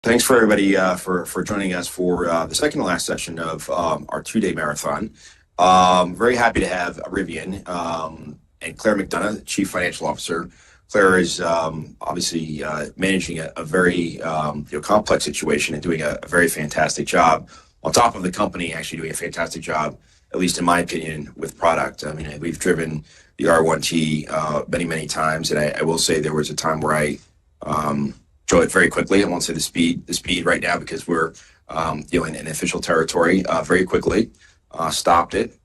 Thanks for everybody for joining us for the second to last session of our two-day marathon. Very happy to have Rivian and 𝗪𝗓 McDonough, Chief Financial Officer. 𝗪𝗓 is obviously managing a very complex situation and doing a very fantastic job. On top of the company actually doing a fantastic job, at least in my opinion, with product. I mean, we've driven the R1T many times, and I will say there was a time where I drove it very quickly. I won't say the speed right now because we're in official territory. Very quickly stopped it.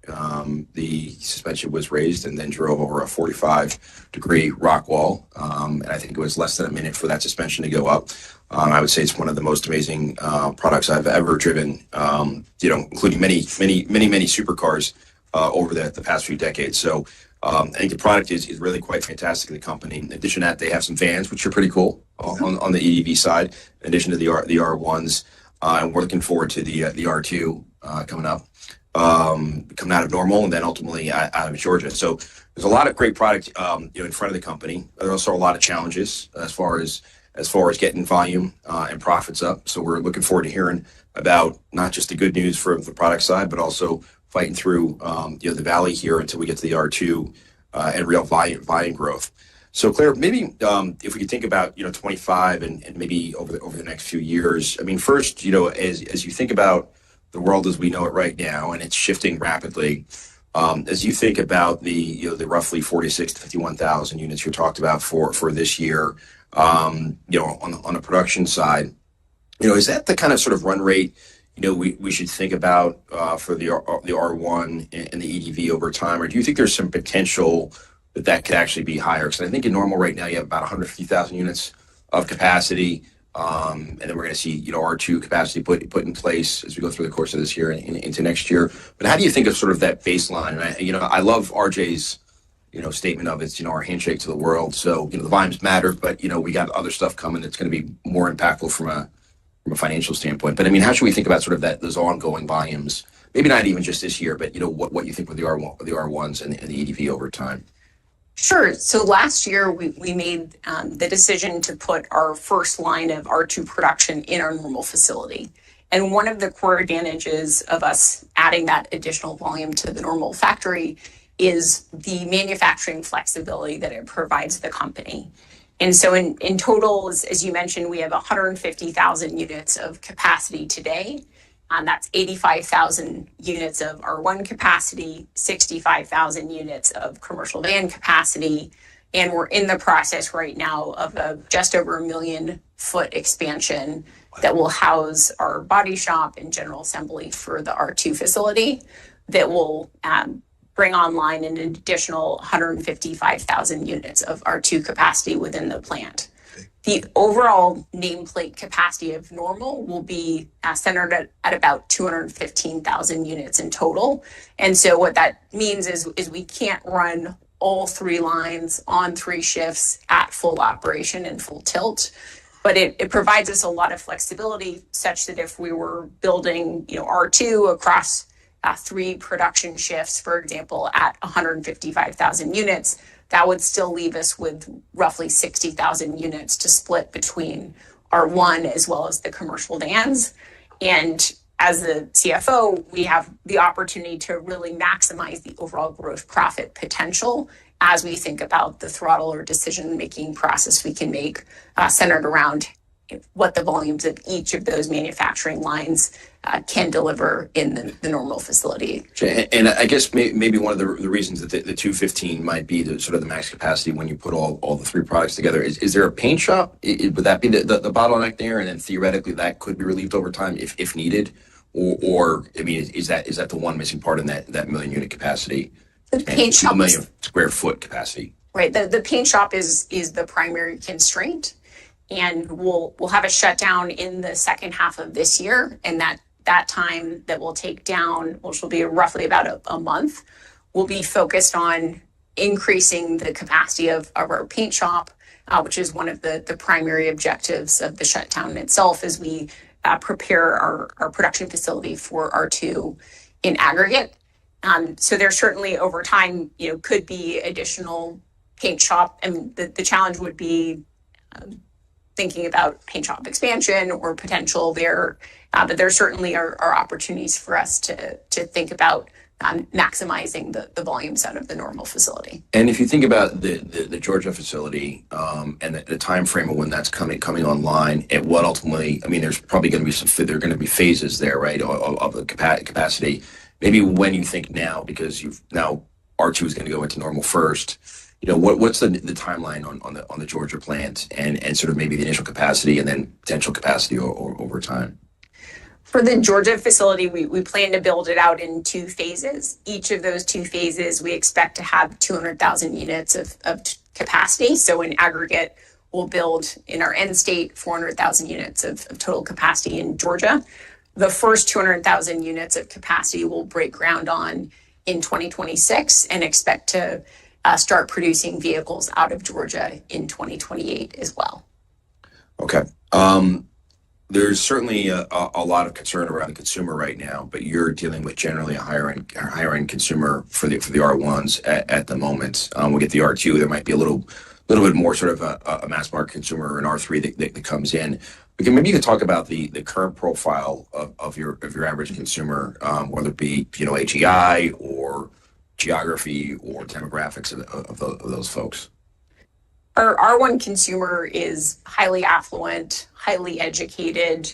The suspension was raised and then drove over a 45-degree rock wall. And I think it was less than a minute for that suspension to go up. I would say it's one of the most amazing products I've ever driven, including many supercars over the past few decades. So I think the product is really quite fantastic. The company, in addition to that, they have some vans, which are pretty cool on the EDV side, in addition to the R1s. And we're looking forward to the R2 coming up, coming out of Normal and then ultimately out of Georgia. So there's a lot of great product in front of the company. There's also a lot of challenges as far as getting volume and profits up. So we're looking forward to hearing about not just the good news for the product side, but also fighting through the valley here until we get to the R2 and real volume growth. So 𝗪𝗓, maybe if we could think about 25 and maybe over the next few years. I mean, first, as you think about the world as we know it right now, and it's shifting rapidly, as you think about the roughly 46,000 to 51,000 units you talked about for this year, on the production side, is that the kind of sort of run rate we should think about for the R1 and the EDV over time, or do you think there's some potential that could actually be higher? Because I think in Normal right now you have about 150,000 units of capacity, and then we're going to see R2 capacity put in place as we go through the course of this year and into next year. But how do you think of sort of that baseline? And I love RJ's statement of it's our handshake to the world. So the volumes matter, but we got other stuff coming that's going to be more impactful from a financial standpoint. But I mean, how should we think about sort of those ongoing volumes? Maybe not even just this year, but what you think with the R1s and the EDV over time. Sure. So last year we made the decision to put our first line of R2 production in our Normal facility. And one of the core advantages of us adding that additional volume to the Normal factory is the manufacturing flexibility that it provides the company. And so in total, as you mentioned, we have 150,000 units of capacity today. That's 85,000 units of R1 capacity, 65,000 units of commercial van capacity. And we're in the process right now of a just over 1 million foot expansion that will house our body shop and general assembly for the R2 facility that will bring online an additional 155,000 units of R2 capacity within the plant. The overall nameplate capacity of Normal will be centered at about 215,000 units in total. And so what that means is we can't run all 3 lines on 3 shifts at full operation and full tilt. But it provides us a lot of flexibility such that if we were building R2 across 3 production shifts, for example, at 155,000 units, that would still leave us with roughly 60,000 units to split between R1 as well as the commercial vans. And as the CFO, we have the opportunity to really maximize the overall gross profit potential as we think about the throttle or decision-making process we can make centered around what the volumes of each of those manufacturing lines can deliver in the Normal facility. And I guess maybe one of the reasons that the 215 might be the sort of the max capacity when you put all the 3 products together is there a paint shop? Would that be the bottleneck there? And then theoretically that could be relieved over time if needed? Or I mean, is that the one missing part in that 1 million unit capacity? The paint shop, 1 million square foot capacity. Right. The paint shop is the primary constraint. And we'll have a shutdown in the second half of this year, and that time that we'll take down, which will be roughly about a month, will be focused on increasing the capacity of our paint shop, which is one of the primary objectives of the shutdown itself as we prepare our production facility for R2 in aggregate. So there certainly over time, could be additional paint shop, and the challenge would be thinking about paint shop expansion or potential there. But there certainly are opportunities for us to think about maximizing the volumes out of the Normal facility. And if you think about the Georgia facility and the time frame of when that's coming online, and what ultimately, I mean, there's probably going to be there are going to be phases there, right, of the capacity. Maybe when you think now, because you've now R2 is going to go into Normal first. What's the timeline on the Georgia plant and sort of maybe the initial capacity and then potential capacity over time? For the Georgia facility, we plan to build it out in 2 phases. Each of those 2 phases, we expect to have 200,000 units of capacity. So in aggregate, we'll build in our end state 400,000 units of total capacity in Georgia. The first 200,000 units of capacity will break ground on in 2026 and expect to start producing vehicles out of Georgia in 2028 as well. Okay. There's certainly a lot of concern around the consumer right now, but you're dealing with generally a higher end consumer for the R1s at the moment. We'll get the R2. There might be a little bit more sort of a mass market consumer or an R3 that comes in. Maybe you could talk about the current profile of your average consumer, whether it be AGI or geography or demographics of those folks. Our R1 consumer is highly affluent, highly educated.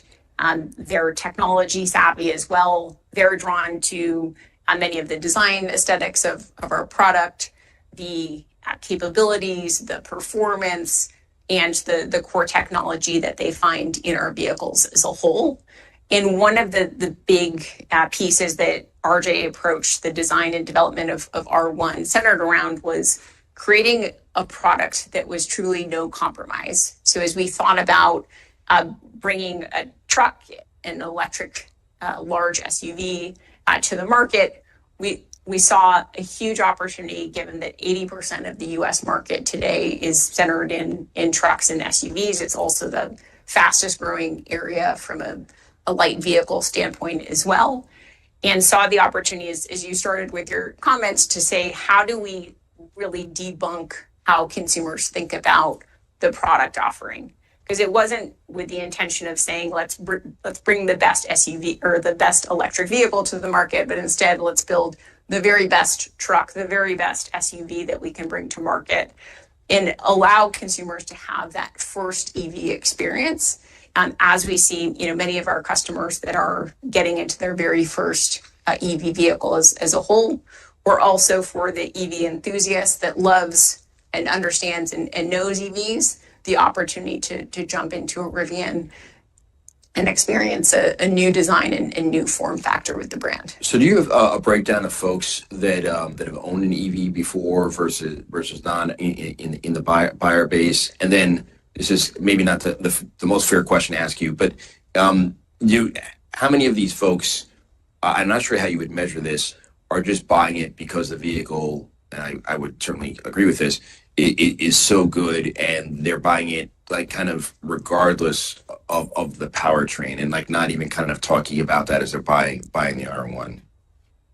They're technology savvy as well. They're drawn to many of the design aesthetics of our product, the capabilities, the performance, and the core technology that they find in our vehicles as a whole. And one of the big pieces that RJ approached the design and development of R1 centered around was creating a product that was truly no compromise. So as we thought about bringing a truck, an electric large SUV to the market, we saw a huge opportunity given that 80% of the US market today is centered in trucks and SUVs. It's also the fastest growing area from a light vehicle standpoint as well. And saw the opportunity, as you started with your comments, to say, how do we really debunk how consumers think about the product offering? Because it wasn't with the intention of saying, let's bring the best SUV or the best electric vehicle to the market, but instead let's build the very best truck, the very best SUV that we can bring to market and allow consumers to have that first EV experience. As we see, many of our customers that are getting into their very first EV vehicle as a whole, or also for the EV enthusiast that loves and understands and knows EVs, the opportunity to jump into a Rivian and experience a new design and new form factor with the brand. So do you have a breakdown of folks that have owned an EV before versus not in the buyer base? And then this is maybe not the most fair question to ask you, but how many of these folks, I'm not sure how you would measure this, are just buying it because the vehicle, and I would certainly agree with this, it is so good and they're buying it like kind of regardless of the powertrain and like not even kind of talking about that as they're buying the R1.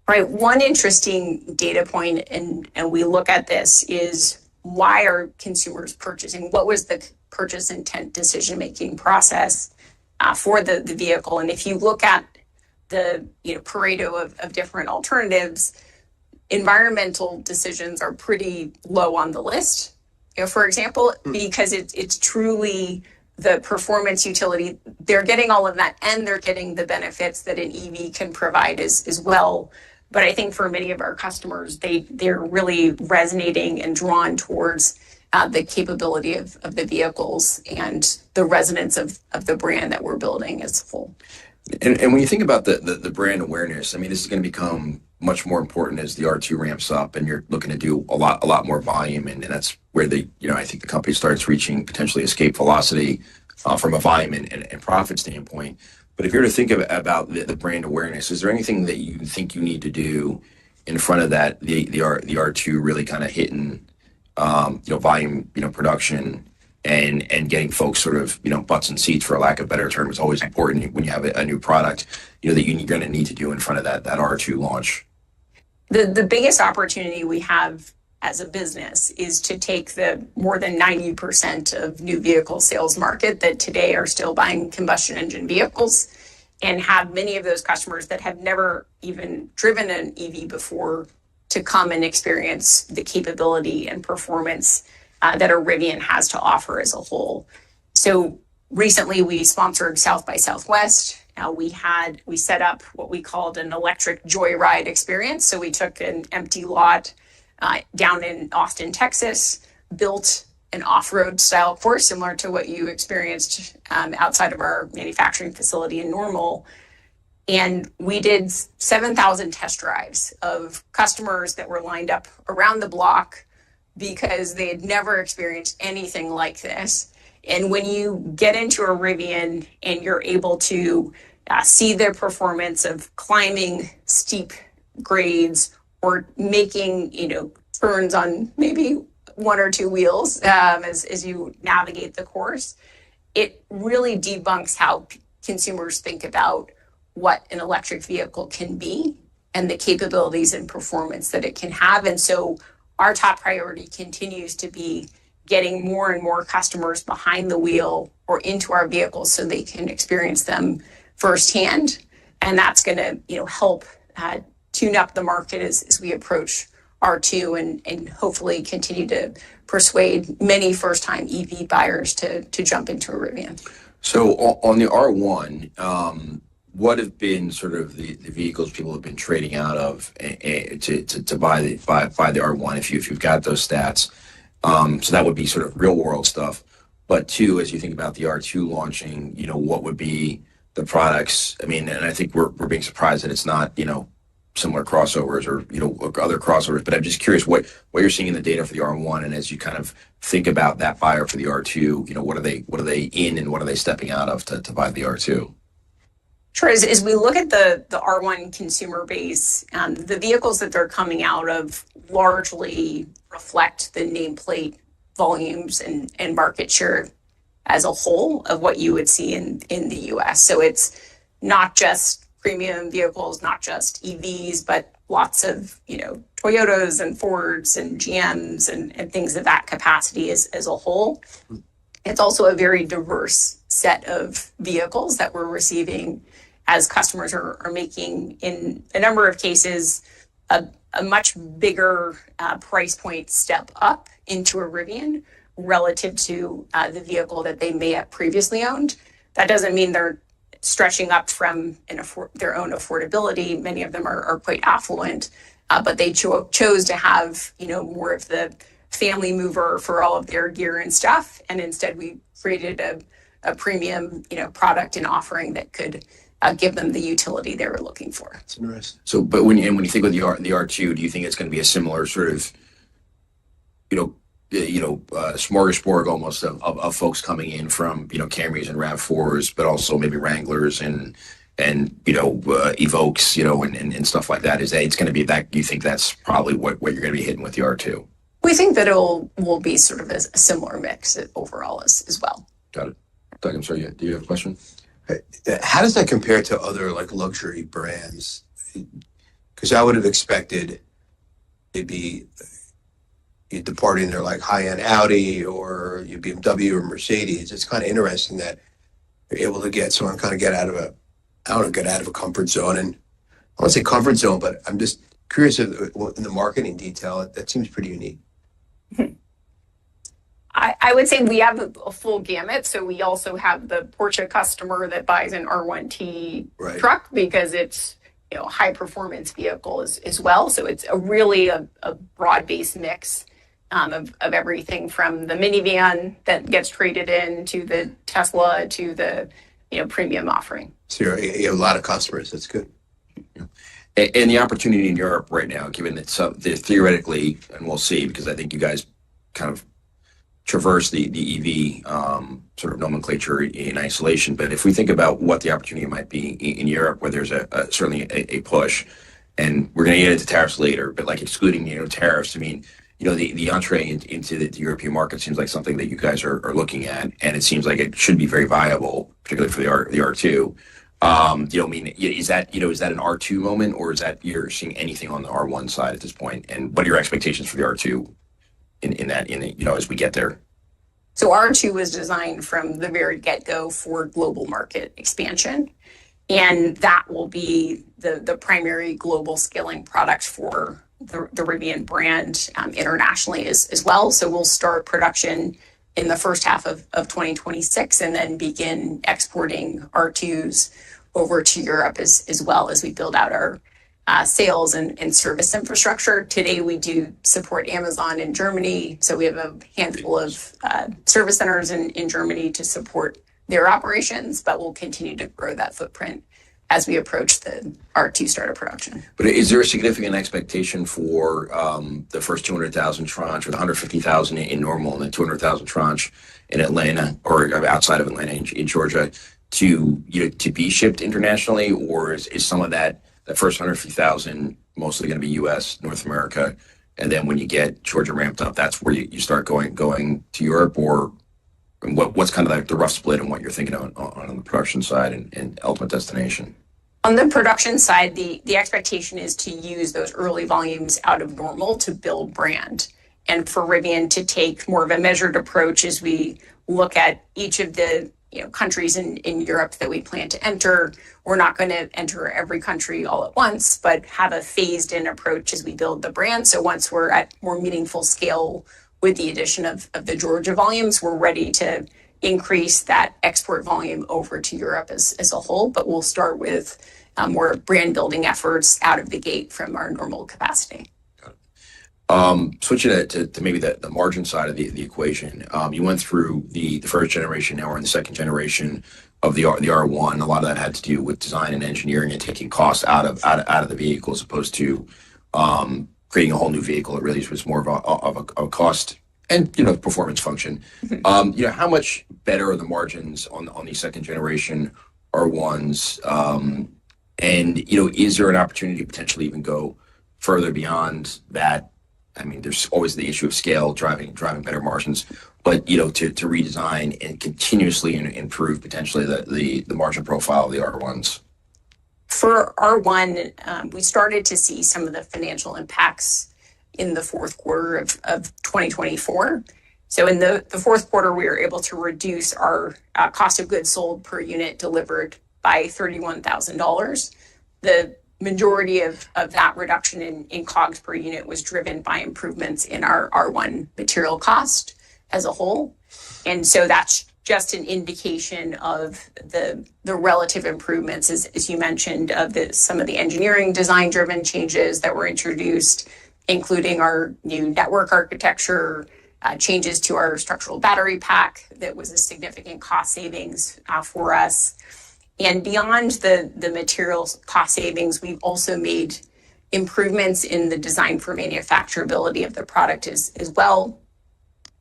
Right. One interesting data point, and we look at this, is why are consumers purchasing? What was the purchase intent decision-making process for the vehicle? And if you look at the Pareto of different alternatives, environmental decisions are pretty low on the list. For example, because it's truly the performance utility. They're getting all of that, and they're getting the benefits that an EV can provide as well. But I think for many of our customers, they're really resonating and drawn towards the capability of the vehicles and the resonance of the brand that we're building as a whole. And when you think about the brand awareness, I mean, this is going to become much more important as the R2 ramps up and you're looking to do a lot more volume. And that's where I think the company starts reaching potentially escape velocity from a volume and profit standpoint. But if you're to think about the brand awareness, is there anything that you think you need to do in front of that, the R2 really kind of hitting, volume, production and getting folks sort of, butts and seats, for a lack of a better term, is always important when you have a new product, that you're going to need to do in front of that R2 launch? The biggest opportunity we have as a business is to take the more than 90% of new vehicle sales market that today are still buying combustion engine vehicles, and have many of those customers that have never even driven an EV before to come and experience the capability and performance that a Rivian has to offer as a whole. So recently we sponsored South by Southwest. We set up what we called an electric joyride experience. So we took an empty lot down in Austin, Texas, built an off-road style course similar to what you experienced outside of our manufacturing facility in Normal. And we did 7,000 test drives of customers that were lined up around the block because they had never experienced anything like this. And when you get into a Rivian and you're able to see their performance of climbing steep grades or making, turns on maybe one or two wheels as you navigate the course, it really debunks how consumers think about what an electric vehicle can be and the capabilities and performance that it can have. And so our top priority continues to be getting more and more customers behind the wheel or into our vehicles so they can experience them firsthand. And that's going to, help tune up the market as we approach R2 and hopefully continue to persuade many first-time EV buyers to jump into a Rivian. So on the R1, what have been sort of the vehicles people have been trading out of to buy the R1 if you've got those stats? So that would be sort of real world stuff. But two, as you think about the R2 launching, what would be the products? I mean, and I think we're being surprised that it's not, similar crossovers or, other crossovers. But I'm just curious what you're seeing in the data for the R1, and as you kind of think about that buyer for the R2, what are they in and what are they stepping out of to buy the R2? Sure. As we look at the R1 consumer base, the vehicles that they're coming out of largely reflect the nameplate volumes and market share as a whole of what you would see in the US. So it's not just premium vehicles, not just EVs, but lots of, Toyotas and Fords and GMs and things of that capacity as a whole. It's also a very diverse set of vehicles that we're receiving as customers are making, in a number of cases, a much bigger price point step up into a Rivian relative to the vehicle that they may have previously owned. That doesn't mean they're stretching up from their own affordability. Many of them are quite affluent, but they chose to have, more of the family mover for all of their gear and stuff. And instead we created a premium, product and offering that could give them the utility they were looking for. That's interesting. So, but when you think of the R2, do you think it's going to be a similar sort of, smorgasbord almost of folks coming in from, Camrys and RAV4s, but also maybe Wranglers and Evoques, and stuff like that? Is that it's going to be that? You think that's probably what you're going to be hitting with the R2? We think that will be sort of a similar mix overall as well. Got it. Doug, I'm sorry, do you have a question? How does that compare to other luxury brands? Because I would have expected it'd be you departing their high-end Audi or your BMW or Mercedes. It's kind of interesting that you're able to get someone get out of a comfort zone. And I won't say comfort zone, but I'm just curious in the marketing detail. That seems pretty unique. I would say we have a full gamut. So we also have the Porsche customer that buys an R1T truck because it's high performance vehicle as well. So it's really a broad-based mix of everything from the minivan that gets traded in to the Tesla to the premium offering. So you have a lot of customers. That's good. Yeah. And the opportunity in Europe right now, given that theoretically, and we'll see, because I think you guys kind of traverse the EV sort of nomenclature in isolation. But if we think about what the opportunity might be in Europe, where there's certainly a push, and we're going to get into tariffs later, but excluding tariffs, I mean, the entree into the European market seems like something that you guys are looking at, and it seems like it should be very viable, particularly for the R2. I mean, is that an R2 moment, or is that you're seeing anything on the R1 side at this point? And what are your expectations for the R2 as we get there? So R2 was designed from the very get-go for global market expansion. And that will be the primary global scaling product for the Rivian brand internationally as well. So we'll start production in the first half of 2026 and then begin exporting R2s over to Europe as well as we build out our sales and service infrastructure. Today, we do support Amazon in Germany. So we have a handful of service centers in Germany to support their operations, but we'll continue to grow that footprint as we approach the R2 start of production. But is there a significant expectation for the first 200,000 tranche, or the 150,000 in Normal and the 200,000 tranche in Atlanta or outside of Atlanta in Georgia to be shipped internationally, or is some of that first 150,000 mostly going to be U.S., North America, and then when you get Georgia ramped up, that's where you start going to Europe, or what's kind of like the rough split on what you're thinking on the production side and ultimate destination? On the production side, the expectation is to use those early volumes out of Normal to build brand, and for Rivian to take more of a measured approach as we look at each of the countries in Europe that we plan to enter. We're not going to enter every country all at once, but have a phased in approach as we build the brand. So once we're at more meaningful scale with the addition of the Georgia volumes, we're ready to increase that export volume over to Europe as a whole. But we'll start with more brand building efforts out of the gate from our Normal capacity. Switching to maybe the margin side of the equation, you went through the first generation. Now we're in the second generation of the R1. A lot of that had to do with design and engineering and taking costs out of the vehicle, as opposed to creating a whole new vehicle. It really was more of a cost and performance function. How much better are the margins on the second generation R1s? And is there an opportunity to potentially even go further beyond that? I mean, there's always the issue of scale driving better margins, but to redesign and continuously improve potentially the margin profile of the R1s. For R1, we started to see some of the financial impacts in the fourth quarter of 2024. So in the fourth quarter, we were able to reduce our cost of goods sold per unit delivered by $31,000. The majority of that reduction in COGS per unit was driven by improvements in our R1 material cost as a whole. And so that's just an indication of the relative improvements, as you mentioned, of some of the engineering design-driven changes that were introduced, including our new network architecture, changes to our structural battery pack that was a significant cost savings for us. And beyond the materials cost savings, we've also made improvements in the design for manufacturability of the product as well.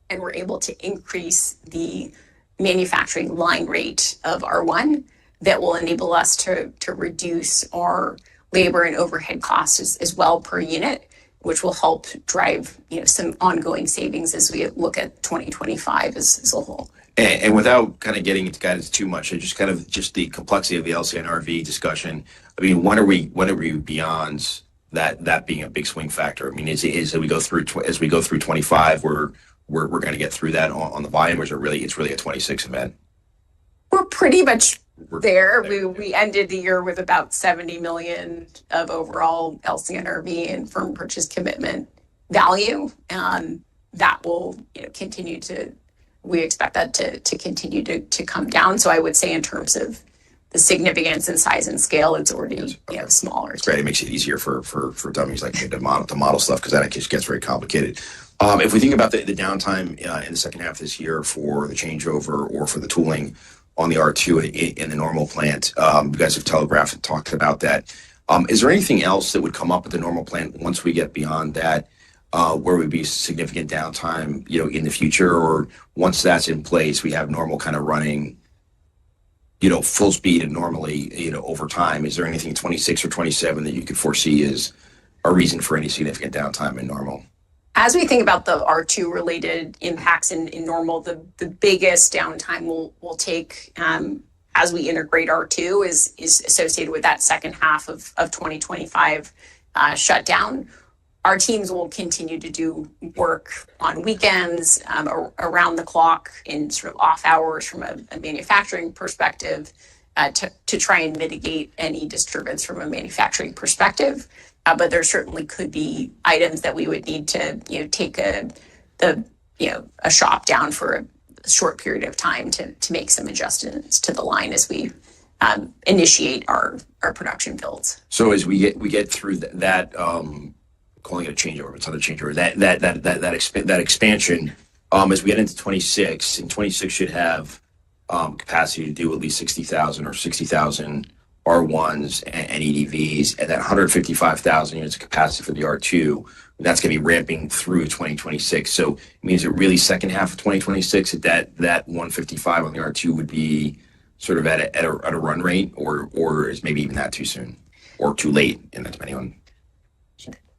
And we're able to increase the manufacturing line rate of R1 that will enable us to reduce our labor and overhead costs as well per unit, which will help drive some ongoing savings as we look at 2025 as a whole. And without kind of getting into guidance too much, just the complexity of the LCNRV discussion. I mean, when are we beyond that being a big swing factor? I mean, is as we go through 25, we're going to get through that on the volume, or is it's really a 26 event? We're pretty much there. We ended the year with about $70 million of overall LCNRV and firm purchase commitment value. That will continue to. We expect that to continue to come down. So I would say in terms of the significance and size and scale, it's already smaller. It's great. It makes it easier for dummies like me to model stuff, because that just gets very complicated. If we think about the downtime in the second half of this year for the changeover or for the tooling on the R2 in the Normal plant, you guys have telegraphed and talked about that. Is there anything else that would come up at the Normal plant once we get beyond that? Where would be significant downtime, in the future, or once that's in place, we have Normal kind of running, full speed and normally, over time. Is there anything in 26 or 27 that you could foresee as a reason for any significant downtime in Normal? As we think about the R2 related impacts in Normal, the biggest downtime will take as we integrate R2 is associated with that second half of 2025 shutdown. Our teams will continue to do work on weekends, around the clock in sort of off hours from a manufacturing perspective, to try and mitigate any disturbance from a manufacturing perspective. But there certainly could be items that we would need to, take a shop down for a short period of time to make some adjustments to the line as we initiate our production builds. So as we get through that, calling it a changeover, it's not a changeover. That expansion, as we get into 26, and 26 should have capacity to do at least 60,000 or 60,000 R1s and EDVs, and that 155,000 units of capacity for the R2. That's going to be ramping through 2026. So it means that really second half of 2026, that 155 on the R2 would be sort of at a run rate, or is maybe even that too soon or too late, and depending on.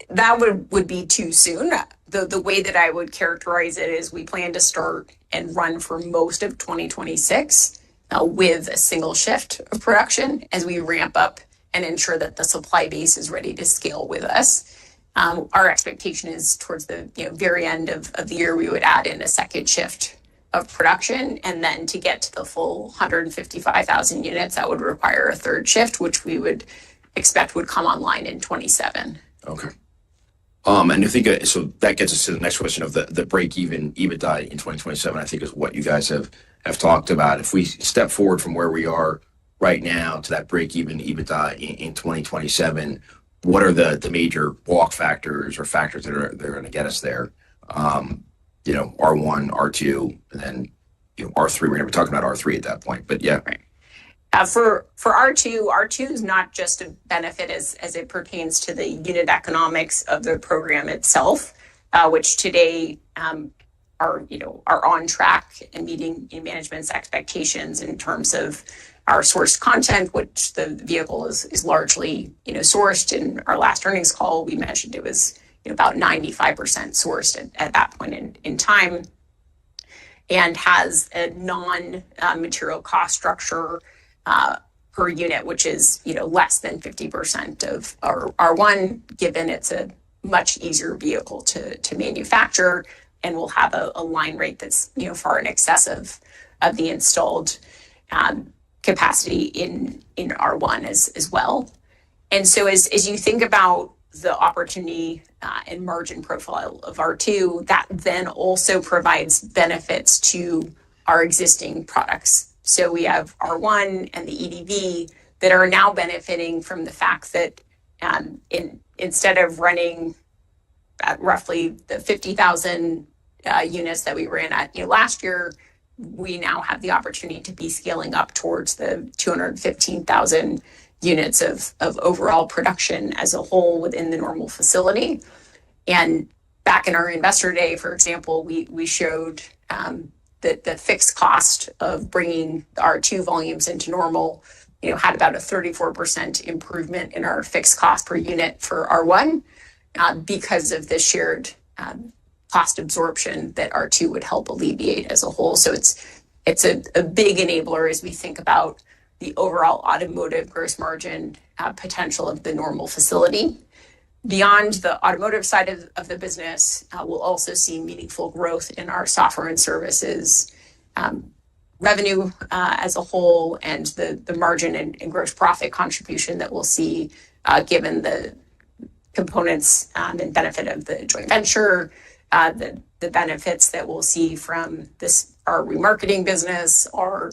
That would be too soon. The way that I would characterize it is we plan to start and run for most of 2026 with a single shift of production as we ramp up and ensure that the supply base is ready to scale with us. Our expectation is towards the very end of the year, we would add in a second shift of production. And then to get to the full 155,000 units, that would require a third shift, which we would expect would come online in 27. Okay. And I think so that gets us to the next question of the break-even EBITDA in 2027, I think is what you guys have talked about. If we step forward from where we are right now to that break-even EBITDA in 2027, what are the major walk factors or factors that are going to get us there? R1, R2, and then R3. We're going to be talking about R3 at that point, but yeah. Right. For R2 is not just a benefit as it pertains to the unit economics of the program itself, which today are on track and meeting management's expectations in terms of our sourced content, which the vehicle is largely sourced. In our last earnings call, we mentioned it was about 95% sourced at that point in time, and has a non-material cost structure per unit, which is less than 50% of our R1, given it's a much easier vehicle to manufacture, and will have a line rate that's far in excess of the installed capacity in R1 as well. And so as you think about the opportunity and margin profile of R2, that then also provides benefits to our existing products. So we have R1 and the EDV that are now benefiting from the fact that instead of running at roughly the 50,000 units that we ran at last year, we now have the opportunity to be scaling up towards the 215,000 units of overall production as a whole within the Normal facility. And back in our investor day, for example, we showed that the fixed cost of bringing the R2 volumes into Normal, had about a 34% improvement in our fixed cost per unit for R1 because of the shared cost absorption that R2 would help alleviate as a whole. So it's a big enabler as we think about the overall automotive gross margin potential of the Normal facility. Beyond the automotive side of the business, we'll also see meaningful growth in our software and services revenue as a whole, and the margin and gross profit contribution that we'll see given the components and benefit of the joint venture, the benefits that we'll see from our remarketing business, our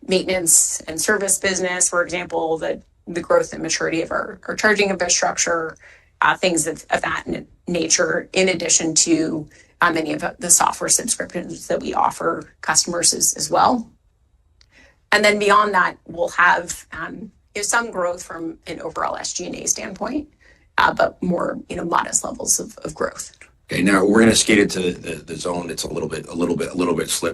maintenance and service business, for example, the growth and maturity of our charging infrastructure, things of that nature, in addition to many of the software subscriptions that we offer customers as well. And then beyond that, we'll have some growth from an overall SG&A standpoint, but more modest levels of growth. Okay, now we're going to skate into the zone that's a little bit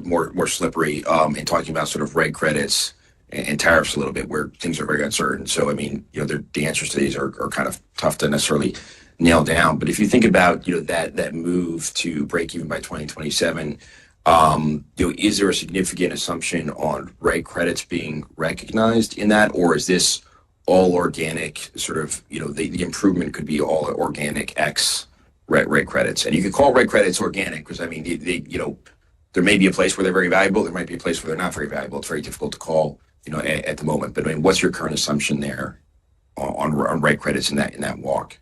more slippery in talking about sort of reg credits and tariffs a little bit, where things are very uncertain. So, I mean, the answers to these are kind of tough to necessarily nail down. But if you think about, that move to break even by 2027, Is there a significant assumption on reg credits being recognized in that, or is this all organic? Sort of, the improvement could be all organic X reg credits, and you could call reg credits organic because I mean, there may be a place where they're very valuable. There might be a place where they're not very valuable. It's very difficult to call, at the moment. But I mean, what's your current assumption there on reg credits in that walk?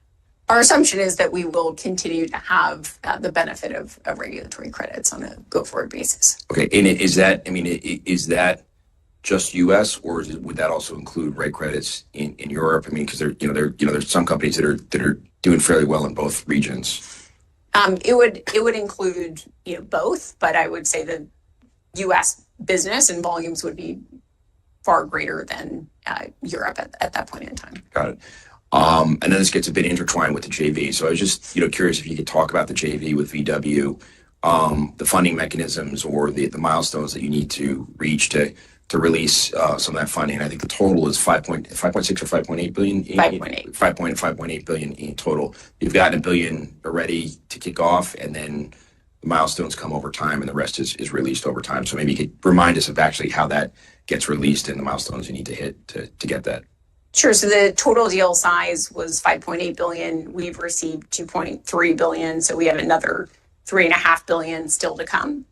Our assumption is that we will continue to have the benefit of regulatory credits on a go-forward basis. Okay, and is that just U.S. or would that also include reg credits in Europe? I mean, because there's some companies that are doing fairly well in both regions. It would include both, but I would say the U.S. business and volumes would be far greater than Europe at that point in time. Got it. And then this gets a bit intertwined with the JV. So I was just curious if you could talk about the JV with VW, the funding mechanisms or the milestones that you need to reach to release some of that funding. I think the total is 5.6 or 5.8 billion. 5.8. 5.8 billion in total. You've gotten $1 billion already to kick off, and then the milestones come over time, and the rest is released over time. So maybe you could remind us of actually how that gets released and the milestones you need to hit to get that. Sure. So the total deal size was 5.8 billion. We've received 2.3 billion. So we have another 3.5 billion still to come.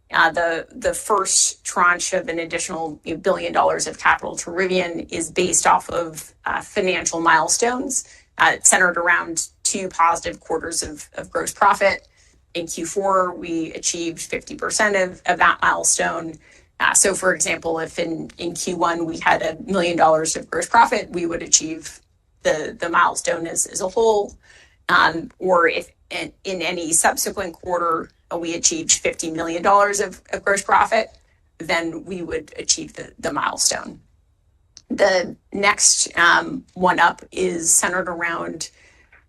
The first tranche of an additional $1 billion of capital to Rivian is based off of financial milestones centered around 2 positive quarters of gross profit. In Q4, we achieved 50% of that milestone. So, for example, if in Q1 we had $1 million of gross profit, we would achieve the milestone as a whole. Or if in any subsequent quarter we achieved $50 million of gross profit, then we would achieve the milestone. The next one up is centered around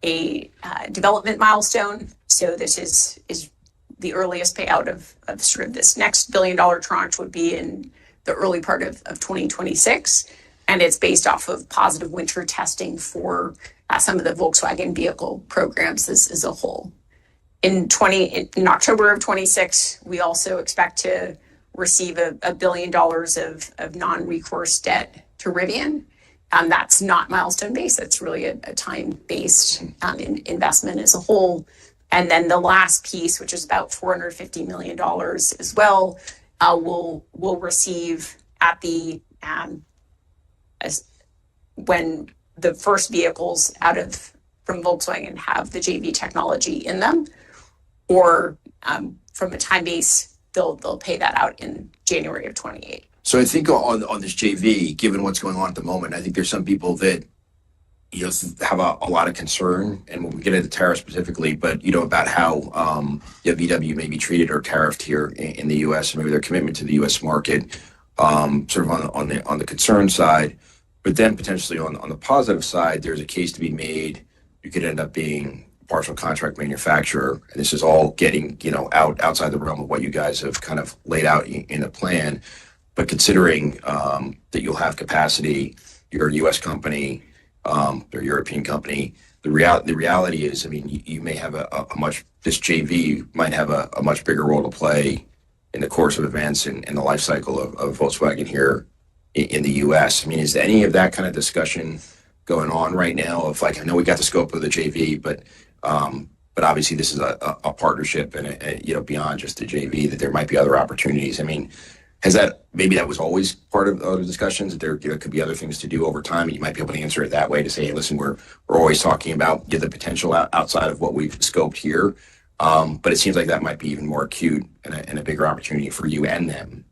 a development milestone. So this is the earliest payout of sort of this next $1 billion tranche would be in the early part of 2026. And it's based off of positive winter testing for some of the Volkswagen vehicle programs as a whole. In October of 26, we also expect to receive $1 billion of non-recourse debt to Rivian. That's not milestone based. That's really a time-based investment as a whole. And then the last piece, which is about $450 million as well, we'll receive at when the first vehicles from Volkswagen have the JV technology in them, or from a time base, they'll pay that out in January of 28. So I think on this JV, given what's going on at the moment, I think there's some people that have a lot of concern, and when we get into tariffs specifically, but about how VW may be treated or tariffed here in the U.S. and maybe their commitment to the U.S. market, sort of on the concern side, but then potentially on the positive side, there's a case to be made. You could end up being a partial contract manufacturer, and this is all getting outside the realm of what you guys have kind of laid out in a plan. But considering that you'll have capacity, you're a U.S. company. They're a European company. The reality is, I mean, you may have this JV might have a much bigger role to play in the course of events and the life cycle of Volkswagen here in the U.S. I mean, is any of that kind of discussion going on right now? Of like, I know we got the scope of the JV, but obviously this is a partnership and beyond just the JV, that there might be other opportunities. I mean, maybe that was always part of the discussions, that there could be other things to do over time, and you might be able to answer it that way to say, hey, listen, we're always talking about the potential outside of what we've scoped here. But it seems like that might be even more acute and a bigger opportunity for you and them,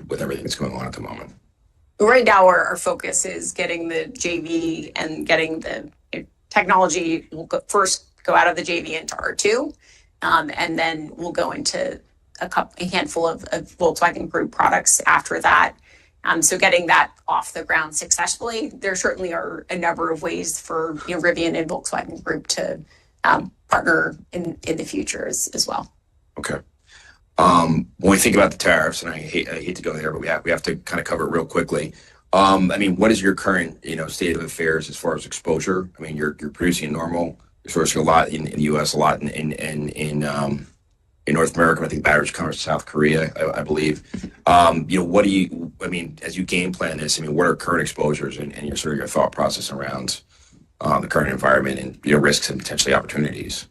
with everything that's going on at the moment. Right now, our focus is getting the JV and getting the technology. We'll first go out of the JV into R2, and then we'll go into a handful of Volkswagen Group products after that. So getting that off the ground successfully, there certainly are a number of ways for Rivian and Volkswagen Group to partner in the future as well. Okay. When we think about the tariffs, and I hate to go there, but we have to kind of cover it real quickly. I mean, what is your current state of affairs as far as exposure? I mean, you're producing normal, you're sourcing a lot in the U.S., a lot in in North America. I think batteries come from South Korea, I believe. As you game plan this, what are current exposures and your sort of your thought process around the current environment and risks and potentially opportunities?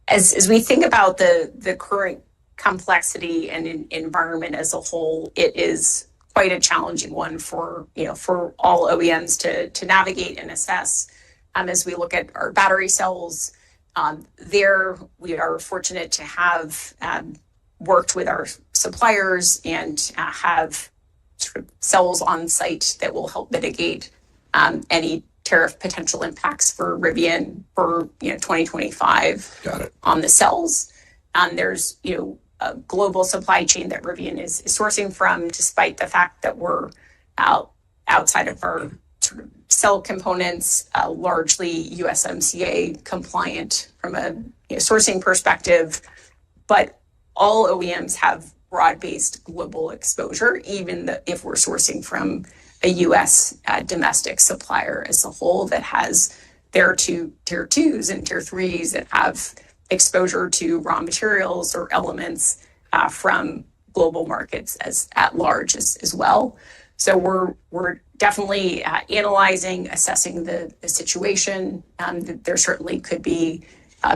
As we think about the current complexity and environment as a whole, it is quite a challenging one for all OEMs to navigate and assess. As we look at our battery cells, there we are fortunate to have worked with our suppliers and have sort of cells on site that will help mitigate any tariff potential impacts for Rivian for 2025. Got it. On the cells. There's a global supply chain that Rivian is sourcing from, despite the fact that we're outside of our sort of cell components, largely USMCA compliant from a sourcing perspective. But all OEMs have broad-based global exposure, even if we're sourcing from a U.S. Domestic supplier as a whole that has their tier 2s and tier 3s that have exposure to raw materials or elements from global markets as at large as well. So we're definitely analyzing, assessing the situation. There certainly could be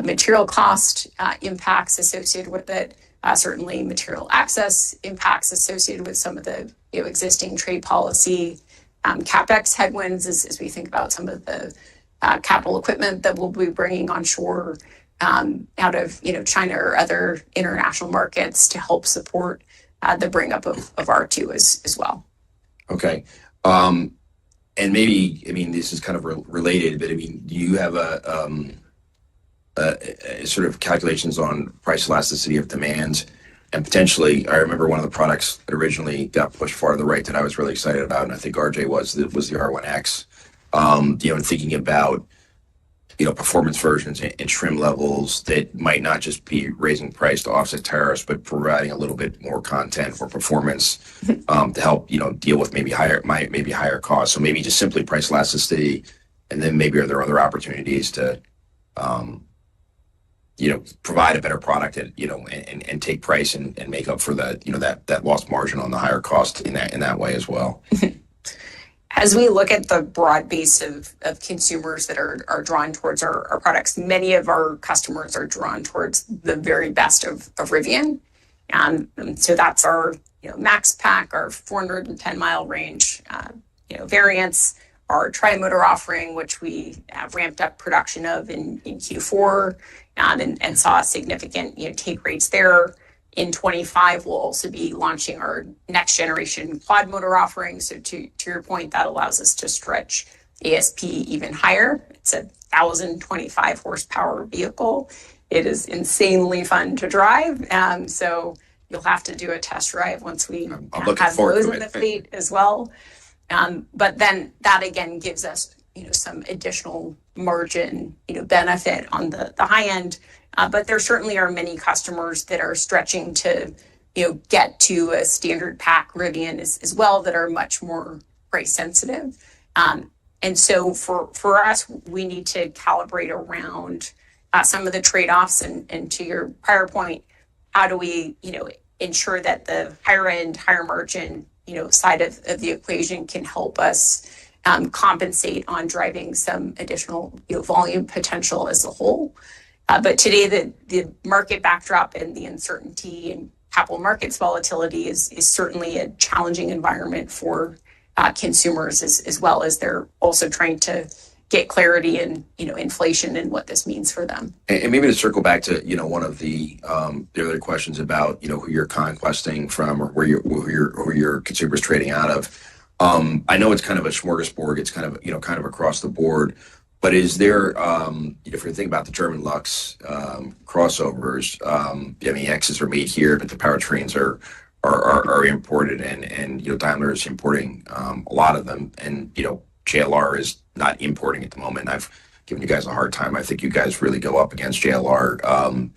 material cost impacts associated with it. Certainly material access impacts associated with some of the existing trade policy, CapEx headwinds as we think about some of the capital equipment that we'll be bringing onshore out of China or other international markets to help support the bring up of R2 as well. Okay. And maybe, this is kind of related, but do you have a sort of calculations on price elasticity of demand? And potentially, I remember one of the products that originally got pushed far to the right that I was really excited about, and I think RJ was the R1X. And thinking about performance versions and trim levels that might not just be raising price to offset tariffs, but providing a little bit more content for performance to help deal with maybe higher costs. So maybe just simply price elasticity, and then maybe are there other opportunities to provide a better product and take price and make up for that lost margin on the higher cost in that way as well. As we look at the broad base of consumers that are drawn towards our products, many of our customers are drawn towards the very best of Rivian. So that's our Max Pack, our 410-mile range variants, our tri-motor offering, which we ramped up production of in Q4 and saw significant take rates there. In 25, we'll also be launching our next generation quad motor offering. So to your point, that allows us to stretch ASP even higher. It's a 1,025 horsepower vehicle. It is insanely fun to drive. So you'll have to do a test drive once we have those in the fleet as well. But then that again gives us some additional margin benefit on the high end. But there certainly are many customers that are stretching to get to a standard pack Rivian as well that are much more price sensitive. And so for us, we need to calibrate around some of the trade-offs. And to your prior point, how do we ensure that the higher end, higher margin side of the equation can help us compensate on driving some additional volume potential as a whole. But today, the market backdrop and the uncertainty and capital markets volatility is certainly a challenging environment for consumers as well as they're also trying to get clarity in inflation and what this means for them. And maybe to circle back to one of the other questions about who you're conquesting from or who your consumers trading out of. I know it's kind of a smorgasbord. It's kind of across the board. But is there, if you think about the German Lux crossovers, X's are made here, but the powertrains are imported, and Daimler is importing a lot of them, and JLR is not importing at the moment. I've given you guys a hard time. I think you guys really go up against JLR,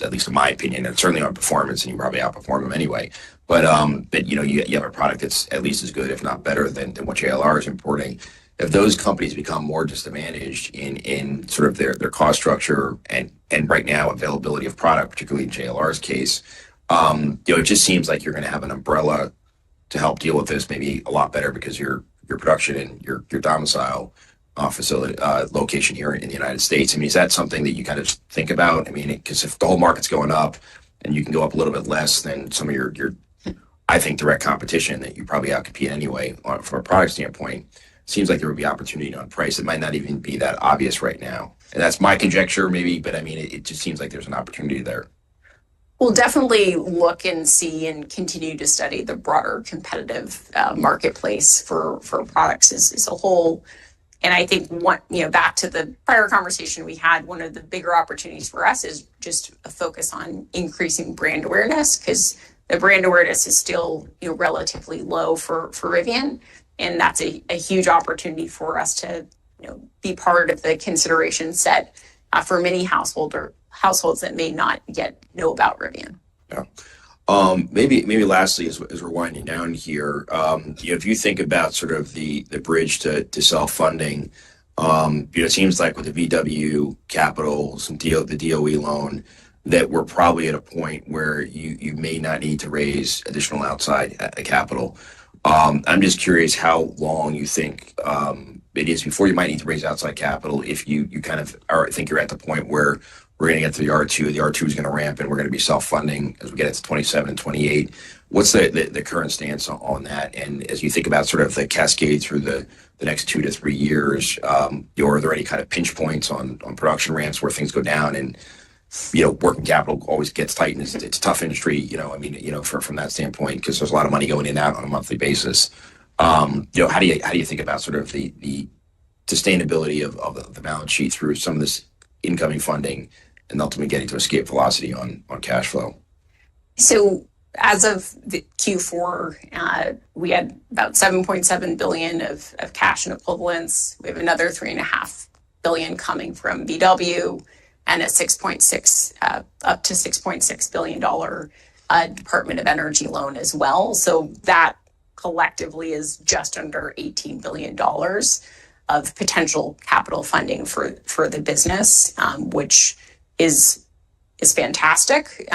at least in my opinion, and certainly on performance, and you probably outperform them anyway. But you have a product that's at least as good, if not better, than what JLR is importing. if those companies become more disadvantaged in sort of their cost structure and right now availability of product, particularly in JLR's case, it just seems like you're going to have an umbrella to help deal with this maybe a lot better because your production and your domicile facility location here in the United States. I mean, is that something that you kind of think about? I mean, because if the whole market's going up and you can go up a little bit less than some of your I think direct competition that you probably outcompete anyway from a product standpoint, seems like there would be opportunity on price. It might not even be that obvious right now. And that's my conjecture maybe, but I mean, it just seems like there's an opportunity there. We'll definitely look and see and continue to study the broader competitive marketplace for products as a whole. And I think back to the prior conversation we had, one of the bigger opportunities for us is just a focus on increasing brand awareness, because the brand awareness is still relatively low for Rivian, and that's a huge opportunity for us to be part of the consideration set for many households that may not yet know about Rivian. Yeah. Maybe lastly, as we're winding down here, if you think about sort of the bridge to self-funding, it seems like with the VW capital, the DOE loan, that we're probably at a point where you may not need to raise additional outside capital. I'm just curious how long you think it is before you might need to raise outside capital, if you kind of think you're at the point where we're going to get to the R2. The R2 is going to ramp, and we're going to be self-funding as we get into 27 and 28. What's the current stance on that? And as you think about sort of the cascade through the next 2 to 3 years, are there any kind of pinch points on production ramps where things go down and working capital always gets tight, and it's a tough industry, from that standpoint, because there's a lot of money going in and out on a monthly basis. How do you think about sort of the sustainability of the balance sheet through some of this incoming funding and ultimately getting to escape velocity on cash flow? So as of the Q4, we had about $7.7 billion of cash and equivalents. We have another $3.5 billion coming from VW, and a up to $6.6 billion Department of Energy loan as well. So that collectively is just under $18 billion of potential capital funding for the business, which is fantastic.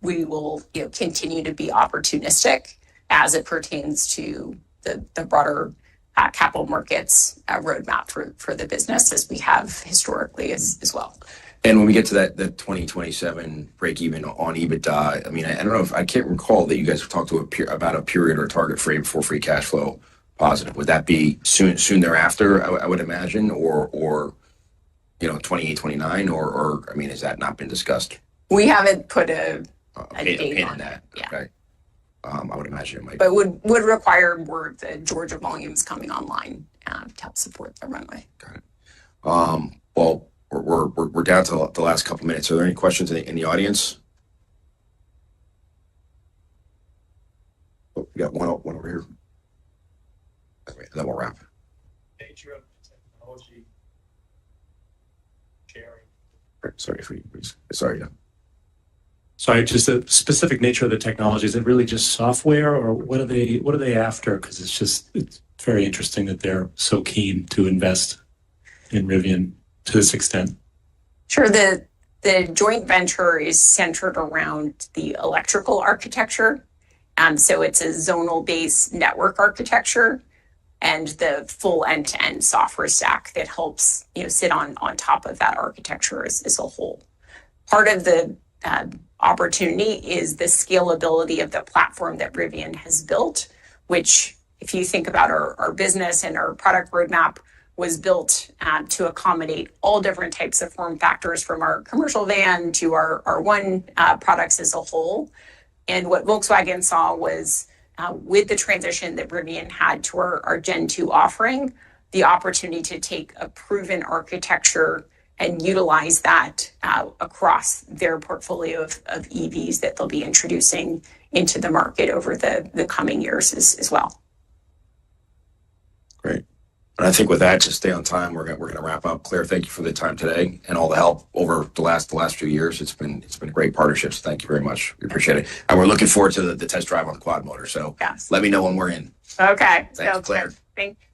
We will continue to be opportunistic as it pertains to the broader capital markets roadmap for the business, as we have historically as well. And when we get to that 2027 break even on EBITDA, I mean, I don't know, I can't recall that you guys have talked about a period or a target frame for free cash flow positive. Would that be soon thereafter, I would imagine, or 28, 29, or I mean, has that not been discussed? We haven't put a date on that. Yeah. Okay. I would imagine it might. But would require more of the Georgia volumes coming online to help support the runway. Got it. Well, we're down to the last couple minutes. Are there any questions in the audience? Oh, we got one over here. Okay, then we'll wrap. Nature of technology sharing. Sorry, please. Sorry. Yeah. Sorry, just the specific nature of the technology. Is it really just software, or what are they after? Because it's very interesting that they're so keen to invest in Rivian to this extent. Sure. The joint venture is centered around the electrical architecture. So it's a zonal-based network architecture and the full end-to-end software stack that helps sit on top of that architecture as a whole. Part of the opportunity is the scalability of the platform that Rivian has built, which, if you think about our business and our product roadmap, was built to accommodate all different types of form factors, from our commercial van to our one products as a whole. And what Volkswagen saw was, with the transition that Rivian had to our Gen 2 offering, the opportunity to take a proven architecture and utilize that across their portfolio of EVs that they'll be introducing into the market over the coming years as well. Great. And I think with that, just stay on time. We're going to wrap up. Claire, thank you for the time today and all the help over the last few years. It's been a great partnership. So thank you very much. We appreciate it. And we're looking forward to the test drive on the quad motor. So yes, let me know when we're in. Okay. Thanks, Claire. Thank you.